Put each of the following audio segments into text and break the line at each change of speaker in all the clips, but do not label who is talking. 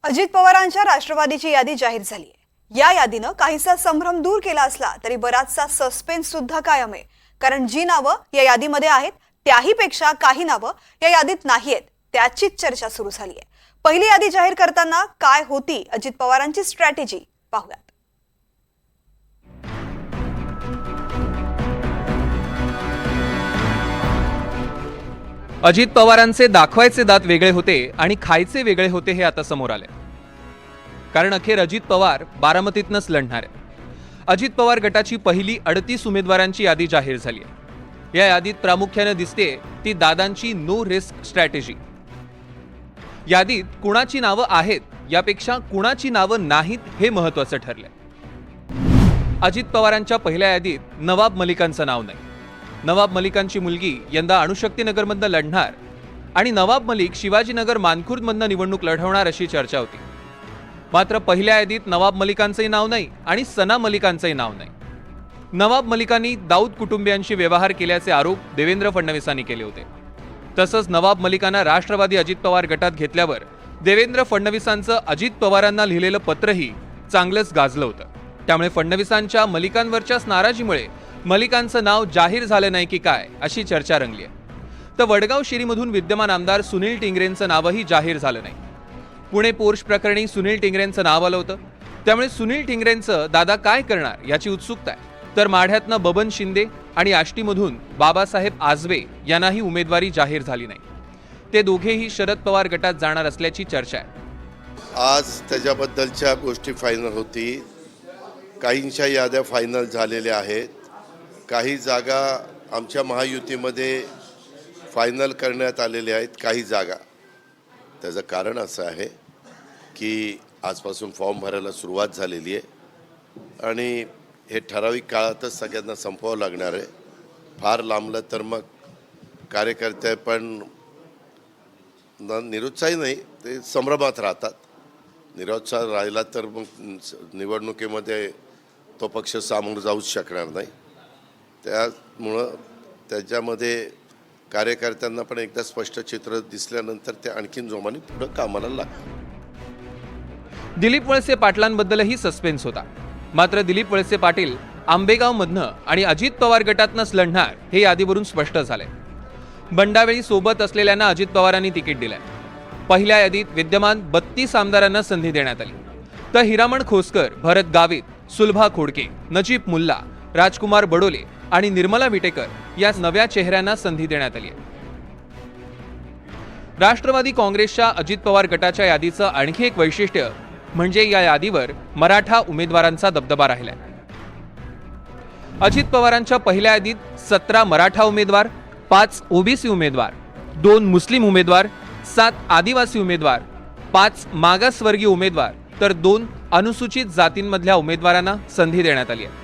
अजित पवारांच्या राष्ट्रवादीची यादी जाहीर झाली आहे। या यादीनं काहीसा संभ्रम दूर केला असला तरी बराचसा सस्पेन्स सुद्धा कायम आहे। कारण जी नावं या यादीमध्ये आहेत त्याही पेक्षा काही नावं या यादीत नाहीयेत, त्याचीच चर्चा सुरू झाली आहे। पहिली यादी जाहीर करताना काय होती अजित पवारांची स्ट्रॅटेजी पाहूयात।
अजित पवारांचे दाखवायचे दात वेगळे होते आणि खायचे वेगळे होते हे आता समोर आले। कारण अखेर अजित पवार बारामतीतनंच लढणार आहे। अजित पवार गटाची पहिली 38 उमेदवारांची यादी जाहीर झाली आहे। या यादीत प्रामुख्याने दिसते ती दादांची नो रिस्क स्ट्रॅटेजी। यादीत कुणाची नावं आहेत यापेक्षा कुणाची नावं नाहीत हे महत्त्वाचं ठरलंय। अजित पवारांच्या पहिल्या यादीत नवाब मलिकांचं नाव नाही। नवाब मलिकांची मुलगी यंदा अणुशक्तीनगरमधनं लढणार आणि नवाब मलिक शिवाजीनगर मानखुर्दमधनं निवडणूक लढवणार अशी चर्चा होती। मात्र पहिल्या यादीत नवाब मलिकांचंही नाव नाही आणि सना मलिकांचंही नाव नाही। नवाब मलिकांनी दाऊद कुटुंबियांशी व्यवहार केल्याचे आरोप देवेंद्र फडणवीसांनी केले होते। तसंच नवाब मलिकांना राष्ट्रवादी अजित पवार गटात घेतल्यावर देवेंद्र फडणवीसांचं अजित पवारांना लिहिलेलं पत्रही चांगलंच गाजलं होतं। त्यामुळे फडणवीसांच्या मलिकांवरच्याच नाराजीमुळे मलिकांचं नाव जाहीर झालं नाही की काय अशी चर्चा रंगली आहे। तर वडगाव शिरीमधून विद्यमान आमदार सुनील टिंगरेंचं नावही जाहीर झालं नाही। पुणे पोर्श प्रकरणी सुनील टिंगरेंचं नाव आलं होतं, त्यामुळे सुनील टिंगरेंचं दादा काय करणार याची उत्सुकता आहे। तर माढ्यातनं बबन शिंदे आणि आष्टीमधून बाबासाहेब आजवे यांनाही उमेदवारी जाहीर झाली नाही। ते दोघेही शरद पवार गटात जाणार असल्याची चर्चा आहे।
आज त्याच्याबद्दलच्या गोष्टी फायनल होती। काहींच्या याद्या फायनल झालेल्या आहेत। काही जागा आमच्या महायुतीमध्ये फायनल करण्यात आलेल्या आहेत। काही जागा त्याचं कारण असं आहे की आजपासून फॉर्म भरायला सुरुवात झालेली आहे आणि हे ठराविक काळातच सगळ्यांना संपवावं लागणार आहे। फार लांबलं तर मग कार्यकर्ते पण निरुत्साही नाही, ते संभ्रमात राहतात। निरुत्साह राहिला तर मग निवडणुकीमध्ये तो पक्ष सामोरं जाऊच शकणार नाही। त्यामुळं त्याच्यामध्ये कार्यकर्त्यांना पण एकदा स्पष्ट चित्र दिसल्यानंतर ते आणखीन जोमाने पुढे कामाला लागतात।
दिलीप वळसे पाटलांबद्दलही सस्पेन्स होता। मात्र दिलीप वळसे पाटील आंबेगावमधनं आणि अजित पवार गटातनंच लढणार हे यादीवरून स्पष्ट झालंय। बंडावेळी सोबत असलेल्यांना अजित पवारांनी तिकीट दिलंय। पहिल्या यादीत विद्यमान 32 आमदारांना संधी देण्यात आली। तर हिरामण खोसकर, भरत गावित, सुलभा खोडके, नजीब मुल्ला, राजकुमार बडोले आणि निर्मला विटेकर या नव्या चेहऱ्यांना संधी देण्यात आली आहे। राष्ट्रवादी काँग्रेसच्या अजित पवार गटाच्या यादीचं आणखी एक वैशिष्ट्य म्हणजे या यादीवर मराठा उमेदवारांचा दबदबा राहिलाय। अजित पवारांच्या पहिल्या यादीत 17 मराठा उमेदवार, 5 ओबीसी उमेदवार, 2 मुस्लिम उमेदवार, 7 आदिवासी उमेदवार, 5 मागासवर्गीय उमेदवार तर 2 अनुसूचित जातींमधल्या उमेदवारांना संधी देण्यात आली आहे।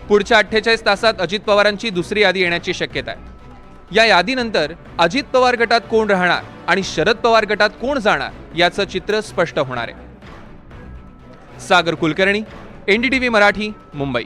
पुढच्या 48 तासात अजित पवारांची दुसरी यादी येण्याची शक्यता आहे। या यादीनंतर अजित पवार गटात कोण राहणार आणि शरद पवार गटात कोण जाणार याचं चित्र स्पष्ट होणार आहे। सागर कुलकर्णी, NDTV मराठी, मुंबई।